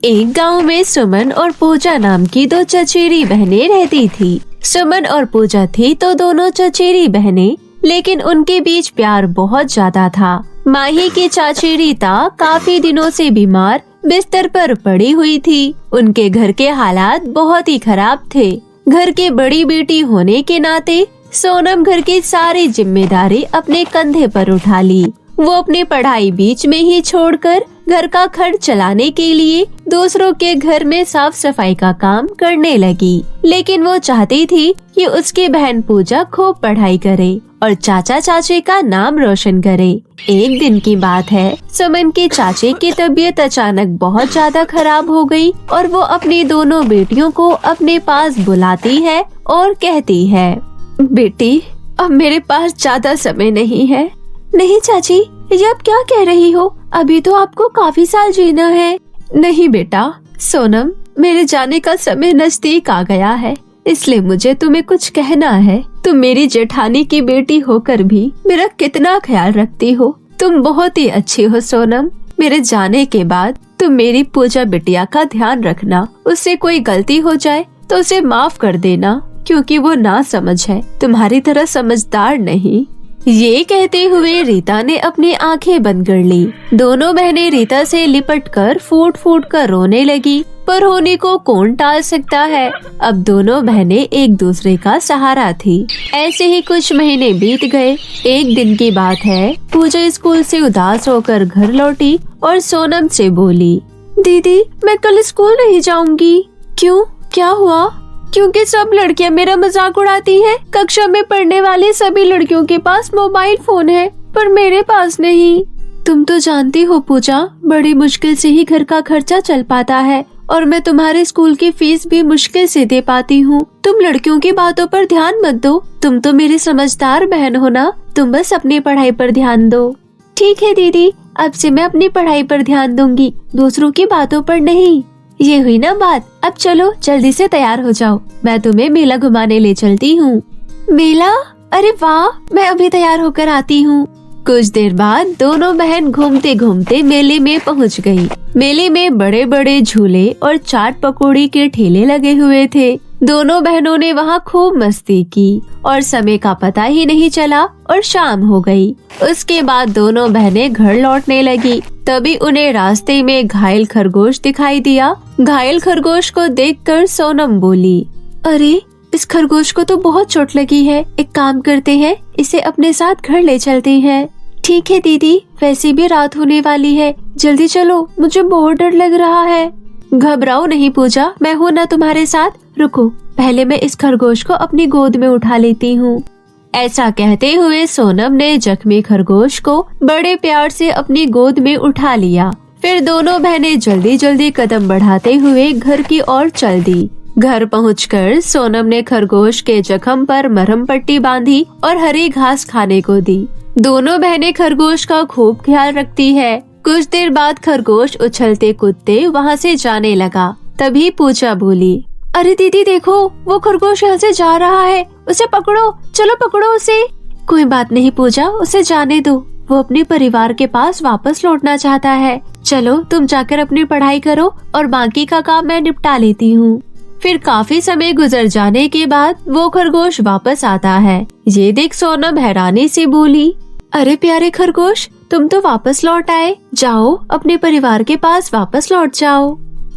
एक गांव में सुमन और पूजा नाम की दो चचेरी बहनें रहती थी। सुमन और पूजा थी तो दोनों चचेरी बहनें, लेकिन उनके बीच प्यार बहुत ज्यादा था। माही की चाची रीता काफी दिनों से बीमार बिस्तर पर पड़ी हुई थी। उनके घर के हालात बहुत ही खराब थे। घर के बड़ी बेटी होने के नाते सोनम घर की सारी जिम्मेदारी अपने कंधे पर उठा ली। वो अपनी पढ़ाई बीच में ही छोड़कर घर का खर्च चलाने के लिए दूसरों के घर में साफ सफाई का काम करने लगी। लेकिन वो चाहती थी कि उसकी बहन पूजा खूब पढ़ाई करे और चाचा चाची का नाम रोशन करे। एक दिन की बात है, सुमन की चाची की तबीयत अचानक बहुत ज्यादा खराब हो गई और वो अपनी दोनों बेटियों को अपने पास बुलाती है और कहती है, बेटी अब मेरे पास ज्यादा समय नहीं है। नहीं चाची, ये अब क्या कह रही हो? अभी तो आपको काफी साल जीना है। नहीं बेटा, सोनम मेरे जाने का समय नजदीक आ गया है, इसलिए मुझे तुम्हें कुछ कहना है। तुम मेरी जेठानी की बेटी होकर भी मेरा कितना ख्याल रखती हो। तुम बहुत ही अच्छी हो सोनम। मेरे जाने के बाद तुम मेरी पूजा बिटिया का ध्यान रखना। उससे कोई गलती हो जाए तो उसे माफ कर देना, क्योंकि वो ना समझ है, तुम्हारी तरह समझदार नहीं। ये कहते हुए रीता ने अपनी आंखें बंद कर ली। दोनों बहनें रीता से लिपटकर फूट फूट कर रोने लगी, पर होने को कौन टाल सकता है। अब दोनों बहनें एक दूसरे का सहारा थी। ऐसे ही कुछ महीने बीत गए। एक दिन की बात है, पूजा स्कूल से उदास होकर घर लौटी और सोनम से बोली, दीदी मैं कल स्कूल नहीं जाऊंगी। क्यों, क्या हुआ? क्योंकि सब लड़कियां मेरा मजाक उड़ाती हैं। कक्षा में पढ़ने वाले सभी लड़कियों के पास मोबाइल फोन है, पर मेरे पास नहीं। तुम तो जानती हो पूजा, बड़ी मुश्किल से ही घर का खर्चा चल पाता है और मैं तुम्हारे स्कूल की फीस भी मुश्किल से दे पाती हूँ। तुम लड़कियों की बातों पर ध्यान मत दो। तुम तो मेरी समझदार बहन हो ना, तुम बस अपनी पढ़ाई पर ध्यान दो। ठीक है दीदी, अब से मैं अपनी पढ़ाई पर ध्यान दूंगी, दूसरों की बातों पर नहीं। ये हुई ना बात। अब चलो जल्दी से तैयार हो जाओ, मैं तुम्हें मेला घुमाने ले चलती हूँ। मेला? अरे वाह, मैं अभी तैयार होकर आती हूँ। कुछ देर बाद दोनों बहन घूमते घूमते मेले में पहुँच गयी। मेले में बड़े बड़े झूले और चाट पकौड़ी के ठेले लगे हुए थे। दोनों बहनों ने वहाँ खूब मस्ती की और समय का पता ही नहीं चला और शाम हो गई। उसके बाद दोनों बहनें घर लौटने लगी। तभी उन्हें रास्ते में घायल खरगोश दिखाई दिया। घायल खरगोश को देखकर सोनम बोली, अरे इस खरगोश को तो बहुत चोट लगी है। एक काम करते हैं, इसे अपने साथ घर ले चलते हैं। ठीक है दीदी, वैसे भी रात होने वाली है, जल्दी चलो, मुझे बहुत डर लग रहा है। घबराओ नहीं पूजा, मैं हूँ ना तुम्हारे साथ। रुको, पहले मैं इस खरगोश को अपनी गोद में उठा लेती हूँ। ऐसा कहते हुए सोनम ने जख्मी खरगोश को बड़े प्यार से अपनी गोद में उठा लिया। फिर दोनों बहनें जल्दी जल्दी कदम बढ़ाते हुए घर की ओर चल दी। घर पहुंचकर सोनम ने खरगोश के जख्म पर मरहम पट्टी बांधी और हरी घास खाने को दी। दोनों बहनें खरगोश का खूब ख्याल रखती है। कुछ देर बाद खरगोश उछलते कूदते वहाँ से जाने लगा। तभी पूजा बोली, अरे दीदी देखो, वो खरगोश यहाँ से जा रहा है, उसे पकड़ो, चलो पकड़ो उसे। कोई बात नहीं पूजा, उसे जाने दो, वो अपने परिवार के पास वापस लौटना चाहता है। चलो तुम जाकर अपनी पढ़ाई करो और बाकी का काम मैं निपटा लेती हूँ। फिर काफी समय गुजर जाने के बाद वो खरगोश वापस आता है। ये देख सोनम हैरानी से बोली, अरे प्यारे खरगोश, तुम तो वापस लौट आए। जाओ अपने परिवार के पास वापस लौट जाओ।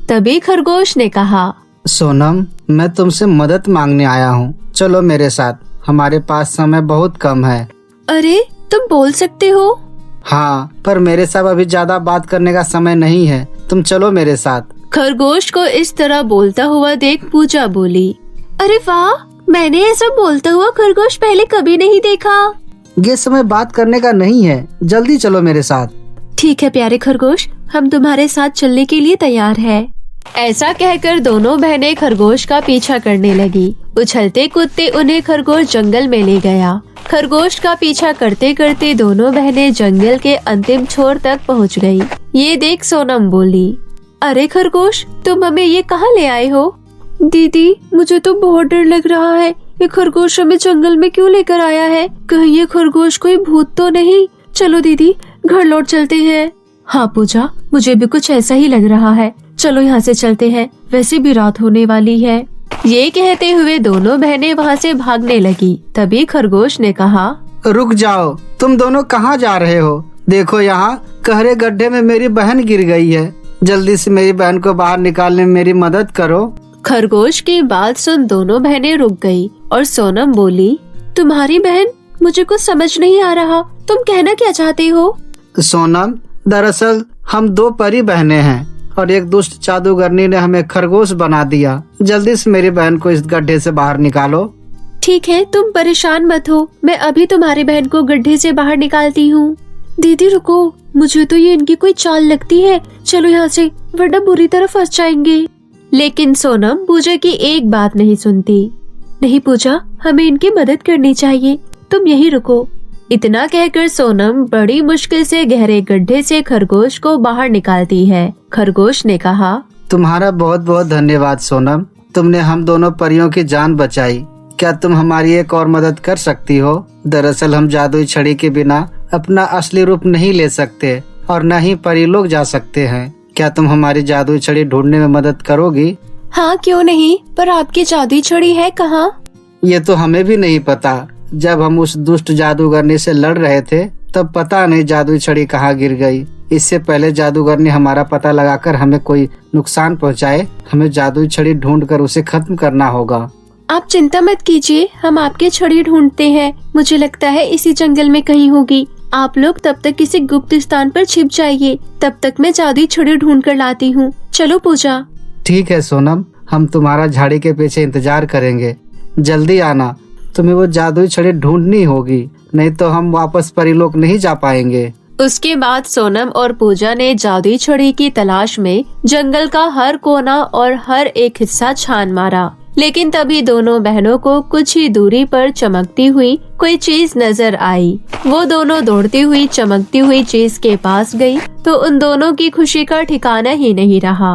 तभी खरगोश ने कहा, सोनम मैं तुमसे मदद मांगने आया हूँ, चलो मेरे साथ, हमारे पास समय बहुत कम है। अरे तुम बोल सकते हो? हाँ, पर मेरे साथ अभी ज्यादा बात करने का समय नहीं है, तुम चलो मेरे साथ। खरगोश को इस तरह बोलता हुआ देख पूजा बोली, अरे वाह, मैंने ऐसा बोलता हुआ खरगोश पहले कभी नहीं देखा। ये समय बात करने का नहीं है, जल्दी चलो मेरे साथ। ठीक है प्यारे खरगोश, हम तुम्हारे साथ चलने के लिए तैयार है। ऐसा कहकर दोनों बहनें खरगोश का पीछा करने लगी। उछलते कूदते उन्हें खरगोश जंगल में ले गया। खरगोश का पीछा करते करते दोनों बहनें जंगल के अंतिम छोर तक पहुंच गई। ये देख सोनम बोली, अरे खरगोश, तुम हमें ये कहाँ ले आए हो? दीदी मुझे तो बहुत डर लग रहा है, ये खरगोश हमें जंगल में क्यों लेकर आया है? कहीं ये खरगोश कोई भूत तो नहीं? चलो दीदी घर लौट चलते हैं। हाँ पूजा, मुझे भी कुछ ऐसा ही लग रहा है, चलो यहाँ से चलते हैं, वैसे भी रात होने वाली है। ये कहते हुए दोनों बहनें वहाँ से भागने लगी। तभी खरगोश ने कहा, रुक जाओ, तुम दोनों कहाँ जा रहे हो? देखो यहाँ गहरे गड्ढे में मेरी बहन गिर गई है, जल्दी से मेरी बहन को बाहर निकालने में मेरी मदद करो। खरगोश की बात सुन दोनों बहनें रुक गई और सोनम बोली, तुम्हारी बहन? मुझे कुछ समझ नहीं आ रहा, तुम कहना क्या चाहते हो? सोनम, दरअसल हम 2 परी बहनें हैं और एक दुष्ट जादूगरनी ने हमें खरगोश बना दिया। जल्दी से मेरी बहन को इस गड्ढे से बाहर निकालो। ठीक है, तुम परेशान मत हो, मैं अभी तुम्हारी बहन को गड्ढे से बाहर निकालती हूँ। दीदी रुको, मुझे तो ये इनकी कोई चाल लगती है, चलो यहाँ से, वरना बुरी तरह फंस जाएंगे। लेकिन सोनम पूजा की एक बात नहीं सुनती। नहीं पूजा, हमें इनकी मदद करनी चाहिए, तुम यहीं रुको। इतना कहकर सोनम बड़ी मुश्किल से गहरे गड्ढे से खरगोश को बाहर निकालती है। खरगोश ने कहा, तुम्हारा बहुत बहुत धन्यवाद सोनम, तुमने हम दोनों परियों की जान बचाई। क्या तुम हमारी एक और मदद कर सकती हो? दरअसल हम जादुई छड़ी के बिना अपना असली रूप नहीं ले सकते और न ही परी लोग जा सकते हैं। क्या तुम हमारी जादुई छड़ी ढूंढने में मदद करोगी? हाँ क्यों नहीं, पर आपकी जादुई छड़ी है कहाँ? ये तो हमें भी नहीं पता। जब हम उस दुष्ट जादूगरनी से लड़ रहे थे तब पता नहीं जादुई छड़ी कहाँ गिर गई। इससे पहले जादूगर ने हमारा पता लगाकर हमें कोई नुकसान पहुँचाए, हमें जादुई छड़ी ढूंढकर उसे खत्म करना होगा। आप चिंता मत कीजिए, हम आपकी छड़ी ढूंढते हैं। मुझे लगता है इसी जंगल में कहीं होगी। आप लोग तब तक किसी गुप्त स्थान पर छिप जाइए, तब तक मैं जादुई छड़ी ढूंढ कर लाती हूँ। चलो पूजा। ठीक है सोनम, हम तुम्हारा झाड़ी के पीछे इंतजार करेंगे, जल्दी आना। तुम्हें वो जादुई छड़ी ढूंढनी होगी, नहीं तो हम वापस परीलोक नहीं जा पाएंगे। उसके बाद सोनम और पूजा ने जादुई छड़ी की तलाश में जंगल का हर कोना और हर एक हिस्सा छान मारा, लेकिन तभी दोनों बहनों को कुछ ही दूरी पर चमकती हुई कोई चीज नजर आई। वो दोनों दौड़ती हुई चमकती हुई चीज के पास गई तो उन दोनों की खुशी का ठिकाना ही नहीं रहा।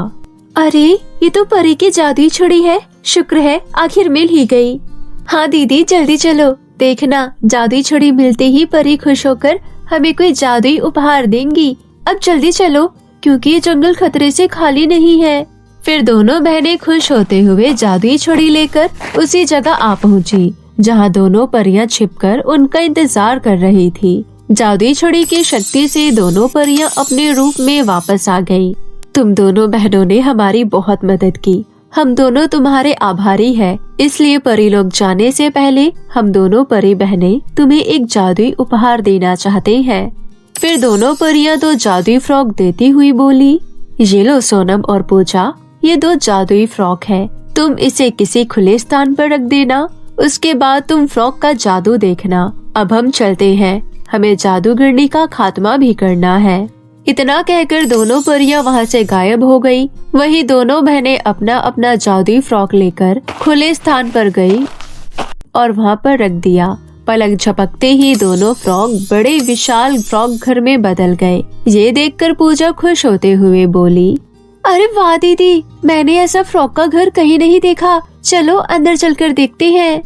अरे ये तो परी की जादुई छड़ी है, शुक्र है आखिर मिल ही गई। हाँ दीदी जल्दी चलो, देखना जादुई छड़ी मिलते ही परी खुश होकर हमें कोई जादुई उपहार देंगी। अब जल्दी चलो, क्योंकि ये जंगल खतरे से खाली नहीं है। फिर दोनों बहनें खुश होते हुए जादुई छड़ी लेकर उसी जगह आ पहुँची जहाँ दोनों परियां छिपकर उनका इंतजार कर रही थी। जादुई छड़ी की शक्ति से दोनों परियां अपने रूप में वापस आ गयी। तुम दोनों बहनों ने हमारी बहुत मदद की, हम दोनों तुम्हारे आभारी हैं। इसलिए परी लोग जाने से पहले हम दोनों परी बहनें तुम्हें एक जादुई उपहार देना चाहते हैं। फिर दोनों परियां 2 जादुई फ्रॉक देती हुई बोली, ये लो सोनम और पूजा, ये 2 जादुई फ्रॉक है, तुम इसे किसी खुले स्थान पर रख देना, उसके बाद तुम फ्रॉक का जादू देखना। अब हम चलते हैं, हमें जादूगरनी का खात्मा भी करना है। इतना कहकर दोनों परियां वहाँ से गायब हो गई। वहीं दोनों बहनें अपना अपना जादुई फ्रॉक लेकर खुले स्थान पर गई और वहाँ पर रख दिया। पलक झपकते ही दोनों फ्रॉक बड़े विशाल फ्रॉक घर में बदल गए। ये देखकर पूजा खुश होते हुए बोली, अरे वाह दीदी, मैंने ऐसा फ्रॉक का घर कहीं नहीं देखा, चलो अंदर चलकर देखते हैं।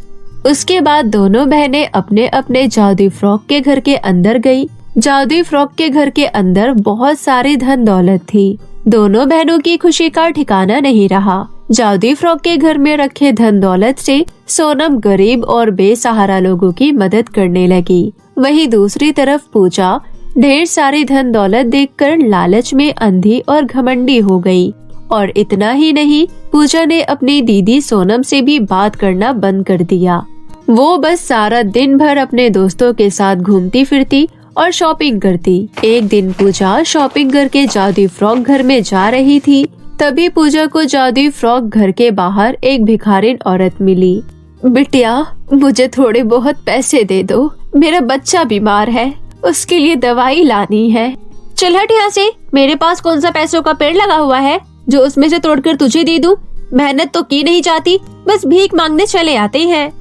उसके बाद दोनों बहनें अपने अपने जादुई फ्रॉक के घर के अंदर गई। जादुई फ्रॉक के घर के अंदर बहुत सारी धन दौलत थी। दोनों बहनों की खुशी का ठिकाना नहीं रहा। जादुई फ्रॉक के घर में रखे धन दौलत से सोनम गरीब और बेसहारा लोगों की मदद करने लगी। वहीं दूसरी तरफ पूजा ढेर सारी धन दौलत देखकर लालच में अंधी और घमंडी हो गई। और इतना ही नहीं, पूजा ने अपनी दीदी सोनम से भी बात करना बंद कर दिया। वो बस सारा दिन भर अपने दोस्तों के साथ घूमती फिरती और शॉपिंग करती। एक दिन पूजा शॉपिंग करके जादुई फ्रॉक घर में जा रही थी, तभी पूजा को जादुई फ्रॉक घर के बाहर एक भिखारिन औरत मिली। बिटिया, मुझे थोड़े बहुत पैसे दे दो, मेरा बच्चा बीमार है, उसके लिए दवाई लानी है। चल हट यहाँ से, मेरे पास कौन सा पैसों का पेड़ लगा हुआ है जो उसमें से तोड़कर तुझे दे दूं? मेहनत तो की नहीं जाती, बस भीख मांगने चले आते हैं।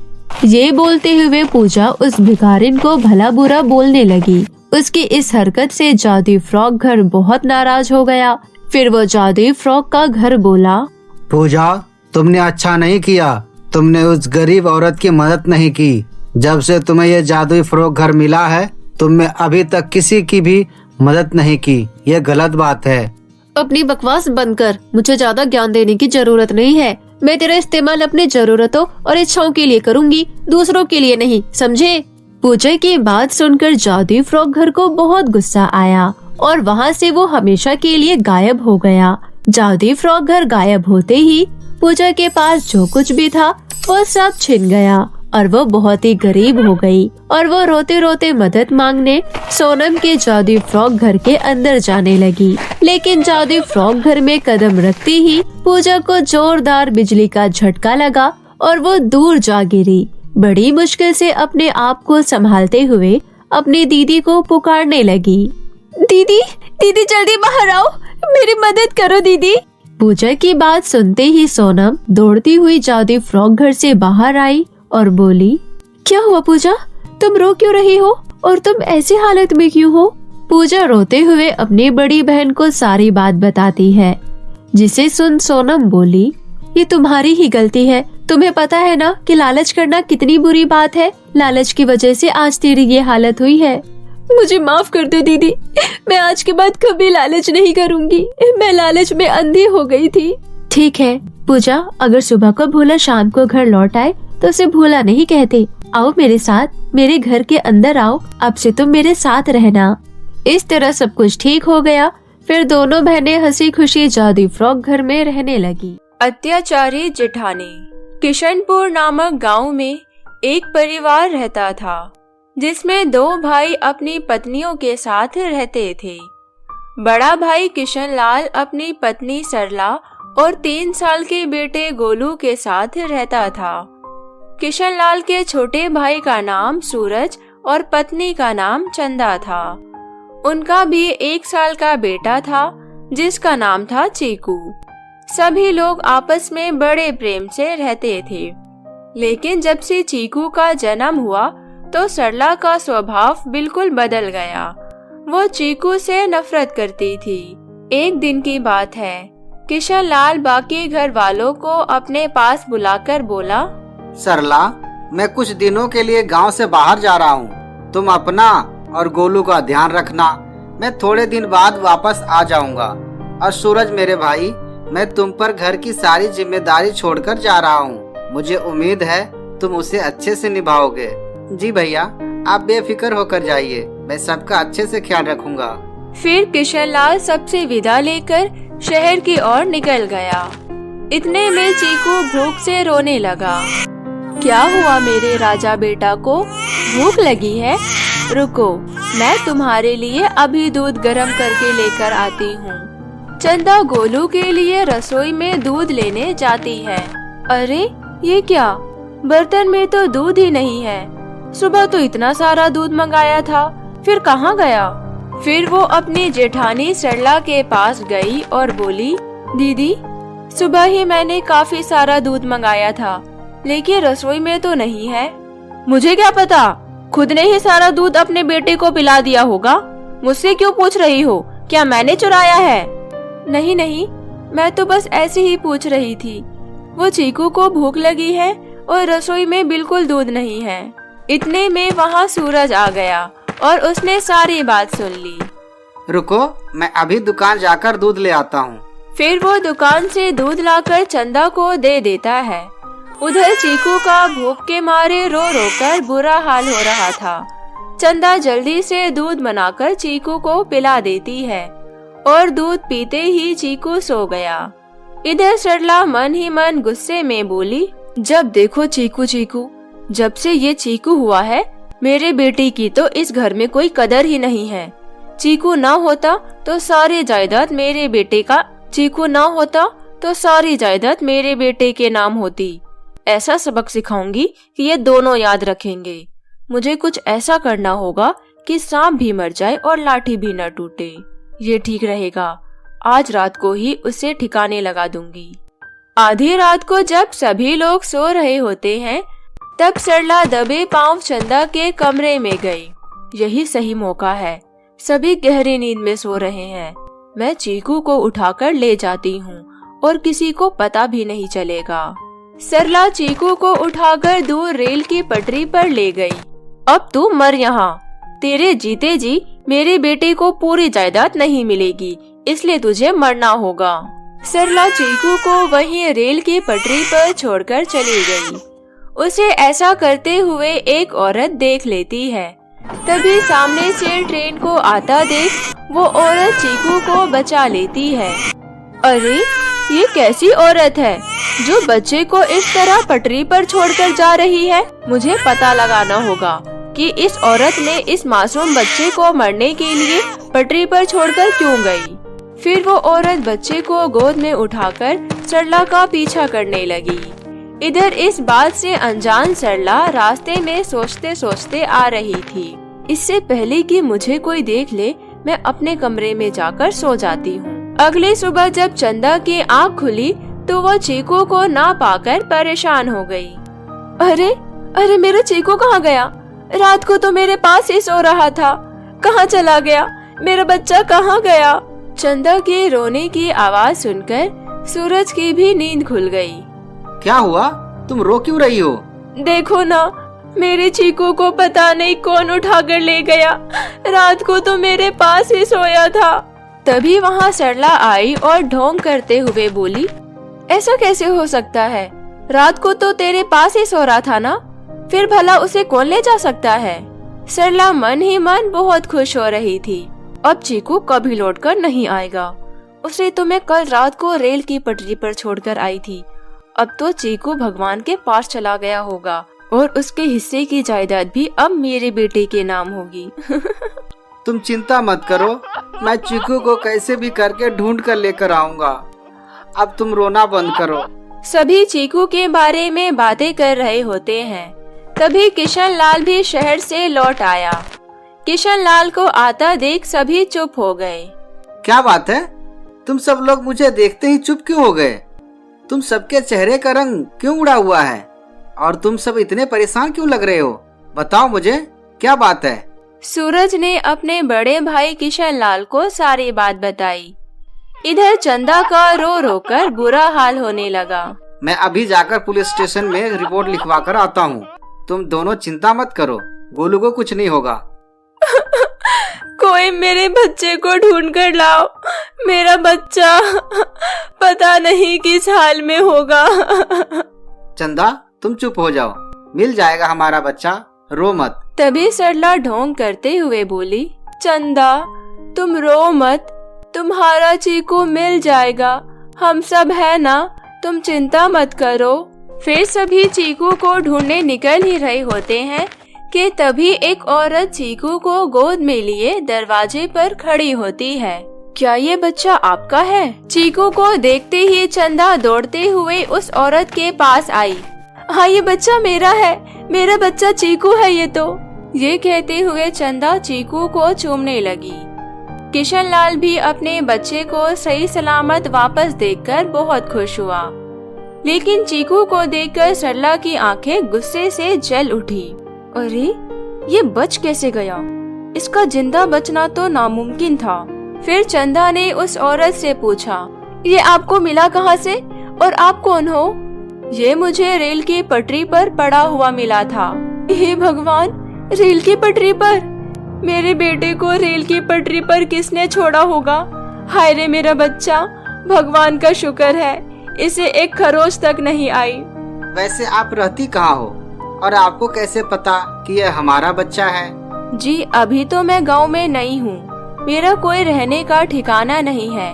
ये बोलते हुए पूजा उस भिखारिन को भला बुरा बोलने लगी। उसकी इस हरकत से जादुई फ्रॉक घर बहुत नाराज हो गया। फिर वो जादुई फ्रॉक का घर बोला, पूजा, तुमने अच्छा नहीं किया, तुमने उस गरीब औरत की मदद नहीं की। जब से तुम्हें ये जादुई फ्रॉक घर मिला है, तुमने अभी तक किसी की भी मदद नहीं की, ये गलत बात है। अपनी बकवास बंद कर, मुझे ज्यादा ज्ञान देने की जरूरत नहीं है। मैं तेरा इस्तेमाल अपनी जरूरतों और इच्छाओं के लिए करूंगी, दूसरों के लिए नहीं, समझे? पूजा की बात सुनकर जादुई फ्रॉग घर को बहुत गुस्सा आया और वहाँ से वो हमेशा के लिए गायब हो गया। जादुई फ्रॉग घर गायब होते ही पूजा के पास जो कुछ भी था वो सब छिन गया और वो बहुत ही गरीब हो गई और वो रोते रोते मदद मांगने सोनम के जादुई फ्रॉग घर के अंदर जाने लगी। लेकिन जादुई फ्रॉग घर में कदम रखते ही पूजा को जोरदार बिजली का झटका लगा और वो दूर जा गिरी। बड़ी मुश्किल से अपने आप को संभालते हुए अपनी दीदी को पुकारने लगी। दीदी, दीदी जल्दी बाहर आओ, मेरी मदद करो दीदी। पूजा की बात सुनते ही सोनम दौड़ती हुई जादुई फ्रॉग घर से बाहर आई और बोली, क्या हुआ पूजा, तुम रो क्यों रही हो और तुम ऐसी हालत में क्यों हो? पूजा रोते हुए अपनी बड़ी बहन को सारी बात बताती है, जिसे सुन सोनम बोली, ये तुम्हारी ही गलती है। तुम्हें पता है ना कि लालच करना कितनी बुरी बात है। लालच की वजह से आज तेरी ये हालत हुई है। मुझे माफ कर दो दीदी, मैं आज के बाद कभी लालच नहीं करूंगी। मैं लालच में अंधी हो गई थी। ठीक है पूजा, अगर सुबह को भूला शाम को घर लौट आए तो उसे भूला नहीं कहते। आओ मेरे साथ, मेरे घर के अंदर आओ, अब से तुम मेरे साथ रहना। इस तरह सब कुछ ठीक हो गया। फिर दोनों बहनें हंसी खुशी जादुई फ्रॉग घर में रहने लगी। अत्याचारी जेठानी। किशनपुर नामक गांव में एक परिवार रहता था, जिसमें 2 भाई अपनी पत्नियों के साथ रहते थे। बड़ा भाई किशनलाल अपनी पत्नी सरला और 3 साल के बेटे गोलू के साथ रहता था। किशनलाल के छोटे भाई का नाम सूरज और पत्नी का नाम चंदा था। उनका भी 1 साल का बेटा था, जिसका नाम था चीकू। सभी लोग आपस में बड़े प्रेम से रहते थे। लेकिन जब से चीकू का जन्म हुआ तो सरला का स्वभाव बिल्कुल बदल गया। वो चीकू से नफरत करती थी। एक दिन की बात है, किशनलाल बाकी घर वालों को अपने पास बुलाकर बोला, सरला, मैं कुछ दिनों के लिए गांव से बाहर जा रहा हूँ। तुम अपना और गोलू का ध्यान रखना। मैं थोड़े दिन बाद वापस आ जाऊंगा। और सूरज मेरे भाई, मैं तुम पर घर की सारी जिम्मेदारी छोड़कर जा रहा हूँ। मुझे उम्मीद है तुम उसे अच्छे से निभाओगे। जी भैया, आप बेफिक्र होकर जाइए, मैं सबका अच्छे से ख्याल रखूंगा। फिर किशनलाल सबसे विदा लेकर शहर की ओर निकल गया। इतने में चीकू भूख से रोने लगा। क्या हुआ मेरे राजा बेटा को, भूख लगी है? रुको, मैं तुम्हारे लिए अभी दूध गर्म करके लेकर आती हूँ। चंदा गोलू के लिए रसोई में दूध लेने जाती है। अरे ये क्या, बर्तन में तो दूध ही नहीं है। सुबह तो इतना सारा दूध मंगाया था, फिर कहाँ गया? फिर वो अपनी जेठानी सरला के पास गई और बोली, दीदी, सुबह ही मैंने काफी सारा दूध मंगाया था, लेकिन रसोई में तो नहीं है। मुझे क्या पता, खुद ने ही सारा दूध अपने बेटे को पिला दिया होगा। मुझसे क्यों पूछ रही हो, क्या मैंने चुराया है? नहीं नहीं, मैं तो बस ऐसे ही पूछ रही थी। वो चीकू को भूख लगी है और रसोई में बिल्कुल दूध नहीं है। इतने में वहाँ सूरज आ गया और उसने सारी बात सुन ली। रुको, मैं अभी दुकान जाकर दूध ले आता हूँ। फिर वो दुकान से दूध लाकर चंदा को दे देता है। उधर चीकू का भूख के मारे रो रो कर बुरा हाल हो रहा था। चंदा जल्दी से दूध बनाकर चीकू को पिला देती है और दूध पीते ही चीकू सो गया। इधर सरला मन ही मन गुस्से में बोली, जब देखो चीकू चीकू, जब से ये चीकू हुआ है मेरे बेटे की तो इस घर में कोई कदर ही नहीं है। चीकू ना होता तो सारी जायदाद मेरे बेटे का, चीकू ना होता तो सारी जायदाद मेरे बेटे के नाम होती। ऐसा सबक सिखाऊंगी कि ये दोनों याद रखेंगे। मुझे कुछ ऐसा करना होगा कि सांप भी मर जाए और लाठी भी न टूटे। ये ठीक रहेगा। आज रात को ही उसे ठिकाने लगा दूंगी। आधी रात को जब सभी लोग सो रहे होते हैं, तब सरला दबे पांव चंदा के कमरे में गई। यही सही मौका है, सभी गहरी नींद में सो रहे हैं। मैं चीकू को उठाकर ले जाती हूँ और किसी को पता भी नहीं चलेगा। सरला चीकू को उठाकर दूर रेल की पटरी पर ले गई। अब तू मर यहाँ, तेरे जीते जी मेरे बेटे को पूरी जायदाद नहीं मिलेगी, इसलिए तुझे मरना होगा। सरला चीकू को वहीं रेल की पटरी पर छोड़कर चली गई। उसे ऐसा करते हुए एक औरत देख लेती है। तभी सामने से ट्रेन को आता देख वो औरत चीकू को बचा लेती है। अरे ये कैसी औरत है जो बच्चे को इस तरह पटरी पर छोड़कर जा रही है? मुझे पता लगाना होगा कि इस औरत ने इस मासूम बच्चे को मरने के लिए पटरी पर छोड़कर क्यों गई। फिर वो औरत बच्चे को गोद में उठाकर सरला का पीछा करने लगी। इधर इस बात से अनजान सरला रास्ते में सोचते सोचते आ रही थी। इससे पहले कि मुझे कोई देख ले, मैं अपने कमरे में जाकर सो जाती हूँ। अगली सुबह जब चंदा की आँख खुली तो वो चीकू को ना पाकर परेशान हो गई। अरे मेरा चीकू कहाँ गया? रात को तो मेरे पास ही सो रहा था, कहाँ चला गया? मेरा बच्चा कहाँ गया? चंदा के रोने की आवाज सुनकर सूरज की भी नींद खुल गई। क्या हुआ? तुम रो क्यों रही हो? देखो ना, मेरे चीकू को पता नहीं कौन उठाकर ले गया। रात को तो मेरे पास ही सोया था। तभी वहाँ सरला आई और ढोंग करते हुए बोली, ऐसा कैसे हो सकता है? रात को तो तेरे पास ही सो रहा था ना, फिर भला उसे कौन ले जा सकता है? सरला मन ही मन बहुत खुश हो रही थी। अब चीकू कभी लौटकर नहीं आएगा। उसे तो मैं कल रात को रेल की पटरी पर छोड़कर आई थी। अब तो चीकू भगवान के पास चला गया होगा और उसके हिस्से की जायदाद भी अब मेरे बेटे के नाम होगी। तुम चिंता मत करो, मैं चीकू को कैसे भी करके ढूंढ कर लेकर आऊंगा। अब तुम रोना बंद करो। सभी चीकू के बारे में बातें कर रहे होते हैं। तभी किशन लाल भी शहर से लौट आया। किशन लाल को आता देख सभी चुप हो गए। क्या बात है? तुम सब लोग मुझे देखते ही चुप क्यों हो गए? तुम सबके चेहरे का रंग क्यों उड़ा हुआ है? और तुम सब इतने परेशान क्यों लग रहे हो? बताओ मुझे, क्या बात है? सूरज ने अपने बड़े भाई किशन लाल को सारी बात बताई। इधर चंदा का रो रो कर बुरा हाल होने लगा। मैं अभी जाकर पुलिस स्टेशन में रिपोर्ट लिखवा कर आता हूँ। तुम दोनों चिंता मत करो, गोलू को कुछ नहीं होगा। कोई मेरे बच्चे को ढूंढ कर लाओ। मेरा बच्चा पता नहीं किस हाल में होगा। चंदा, तुम चुप हो जाओ, मिल जाएगा हमारा बच्चा, रो मत। तभी सरला ढोंग करते हुए बोली, चंदा तुम रो मत, तुम्हारा चीकू मिल जाएगा, हम सब है ना, तुम चिंता मत करो। फिर सभी चीकू को ढूंढने निकल ही रहे होते हैं कि तभी एक औरत चीकू को गोद में लिए दरवाजे पर खड़ी होती है। क्या ये बच्चा आपका है? चीकू को देखते ही चंदा दौड़ते हुए उस औरत के पास आई। हाँ, ये बच्चा मेरा है, मेरा बच्चा चीकू है ये तो। ये कहते हुए चंदा चीकू को चूमने लगी। किशन लाल भी अपने बच्चे को सही सलामत वापस देखकर बहुत खुश हुआ। लेकिन चीकू को देखकर सरला की आंखें गुस्से से जल उठी। अरे ये बच कैसे गया? इसका जिंदा बचना तो नामुमकिन था। फिर चंदा ने उस औरत से पूछा, ये आपको मिला कहाँ से और आप कौन हो? ये मुझे रेल की पटरी पर पड़ा हुआ मिला था। हे भगवान, रेल की पटरी पर? मेरे बेटे को रेल की पटरी पर किसने छोड़ा होगा? हाय रे मेरा बच्चा, भगवान का शुक्र है इसे एक खरोच तक नहीं आई। वैसे आप रहती कहाँ हो और आपको कैसे पता कि यह हमारा बच्चा है? जी अभी तो मैं गांव में नहीं हूँ, मेरा कोई रहने का ठिकाना नहीं है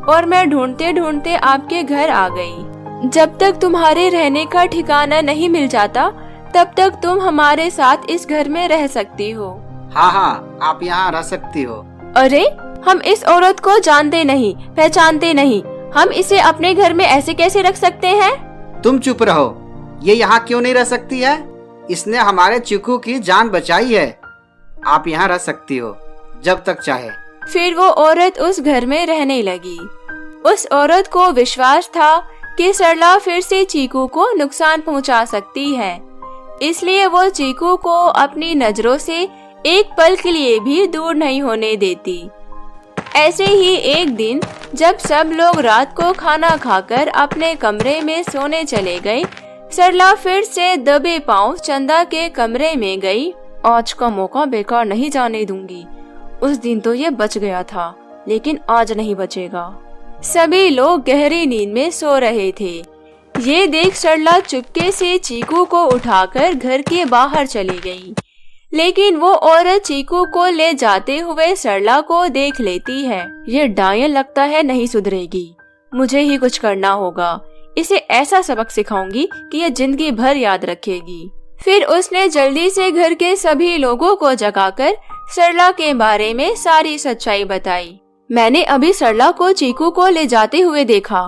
और मैं ढूंढते ढूंढते आपके घर आ गई। जब तक तुम्हारे रहने का ठिकाना नहीं मिल जाता तब तक तुम हमारे साथ इस घर में रह सकती हो। हाँ, आप यहाँ रह सकती हो। अरे हम इस औरत को जानते नहीं, पहचानते नहीं, हम इसे अपने घर में ऐसे कैसे रख सकते हैं? तुम चुप रहो, ये यहाँ क्यों नहीं रह सकती है? इसने हमारे चीकू की जान बचाई है। आप यहाँ रह सकती हो जब तक चाहे। फिर वो औरत उस घर में रहने लगी। उस औरत को विश्वास था कि सरला फिर से चीकू को नुकसान पहुंचा सकती है, इसलिए वो चीकू को अपनी नजरों से एक पल के लिए भी दूर नहीं होने देती। ऐसे ही एक दिन जब सब लोग रात को खाना खाकर अपने कमरे में सोने चले गए, सरला फिर से दबे पांव चंदा के कमरे में गई। आज का मौका बेकार नहीं जाने दूंगी। उस दिन तो ये बच गया था, लेकिन आज नहीं बचेगा। सभी लोग गहरी नींद में सो रहे थे। ये देख सरला चुपके से चीकू को उठाकर घर के बाहर चली गई, लेकिन वो औरत चीकू को ले जाते हुए सरला को देख लेती है। ये डायन लगता है नहीं सुधरेगी, मुझे ही कुछ करना होगा। इसे ऐसा सबक सिखाऊंगी कि ये जिंदगी भर याद रखेगी। फिर उसने जल्दी से घर के सभी लोगों को जगाकर सरला के बारे में सारी सच्चाई बताई। मैंने अभी सरला को चीकू को ले जाते हुए देखा।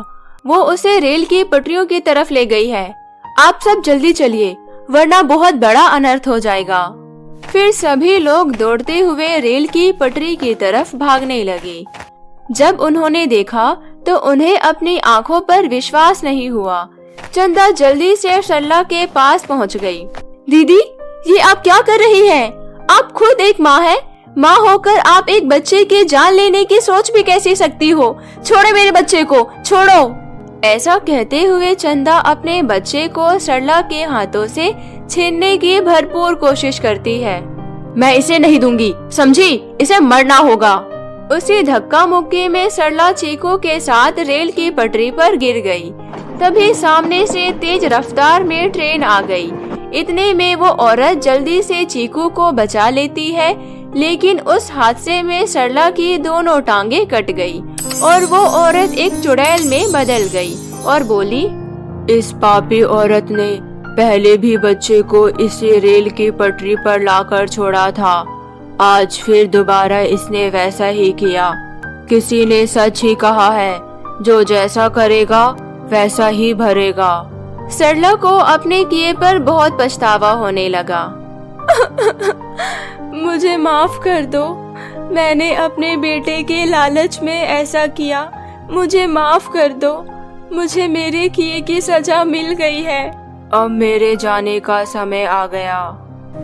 वो उसे रेल की पटरियों की तरफ ले गई है। आप सब जल्दी चलिए, वरना बहुत बड़ा अनर्थ हो जाएगा। फिर सभी लोग दौड़ते हुए रेल की पटरी की तरफ भागने लगे। जब उन्होंने देखा तो उन्हें अपनी आंखों पर विश्वास नहीं हुआ। चंदा जल्दी से सरला के पास पहुंच गई। दीदी, ये आप क्या कर रही हैं? आप खुद एक माँ है। माँ होकर आप एक बच्चे की जान लेने की सोच भी कैसे सकती हो? छोड़ो मेरे बच्चे को, छोड़ो। ऐसा कहते हुए चंदा अपने बच्चे को सरला के हाथों से छीनने की भरपूर कोशिश करती है। मैं इसे नहीं दूंगी, समझी? इसे मरना होगा। उसी धक्का मुक्की में सरला चीकू के साथ रेल की पटरी पर गिर गई। तभी सामने से तेज रफ्तार में ट्रेन आ गई। इतने में वो औरत जल्दी से चीकू को बचा लेती है, लेकिन उस हादसे में सरला की दोनों टांगे कट गई और वो औरत एक चुड़ैल में बदल गई और बोली, इस पापी औरत ने पहले भी बच्चे को इसी रेल की पटरी पर लाकर छोड़ा था। आज फिर दोबारा इसने वैसा ही किया। किसी ने सच ही कहा है, जो जैसा करेगा वैसा ही भरेगा। सरला को अपने किए पर बहुत पछतावा होने लगा। मुझे माफ कर दो, मैंने अपने बेटे के लालच में ऐसा किया। मुझे माफ कर दो, मुझे मेरे किए की सजा मिल गई है। अब मेरे जाने का समय आ गया।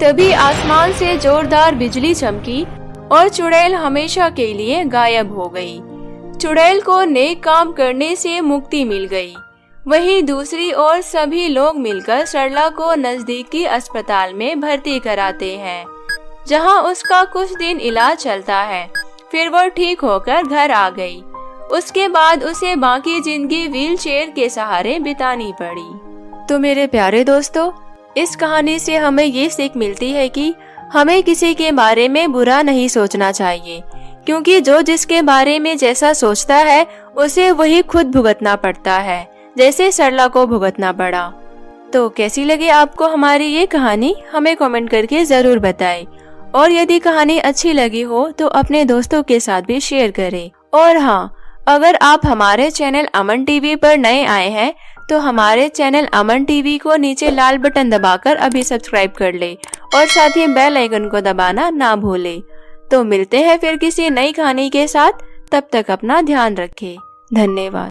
तभी आसमान से जोरदार बिजली चमकी और चुड़ैल हमेशा के लिए गायब हो गई। चुड़ैल को नेक काम करने से मुक्ति मिल गई। वहीं दूसरी ओर सभी लोग मिलकर सरला को नजदीकी अस्पताल में भर्ती कराते हैं, जहां उसका कुछ दिन इलाज चलता है। फिर वो ठीक होकर घर आ गई। उसके बाद उसे बाकी जिंदगी व्हीलचेयर के सहारे बितानी पड़ी। तो मेरे प्यारे दोस्तों, इस कहानी से हमें ये सीख मिलती है कि हमें किसी के बारे में बुरा नहीं सोचना चाहिए, क्योंकि जो जिसके बारे में जैसा सोचता है उसे वही खुद भुगतना पड़ता है, जैसे सरला को भुगतना पड़ा। तो कैसी लगी आपको हमारी ये कहानी? हमें कमेंट करके जरूर बताएं। और यदि कहानी अच्छी लगी हो तो अपने दोस्तों के साथ भी शेयर करें। और हाँ, अगर आप हमारे चैनल अमन टीवी पर नए आए हैं तो हमारे चैनल अमन टीवी को नीचे लाल बटन दबाकर अभी सब्सक्राइब कर ले और साथ ही बेल आइकन को दबाना ना भूले। तो मिलते हैं फिर किसी नई कहानी के साथ। तब तक अपना ध्यान रखें। धन्यवाद।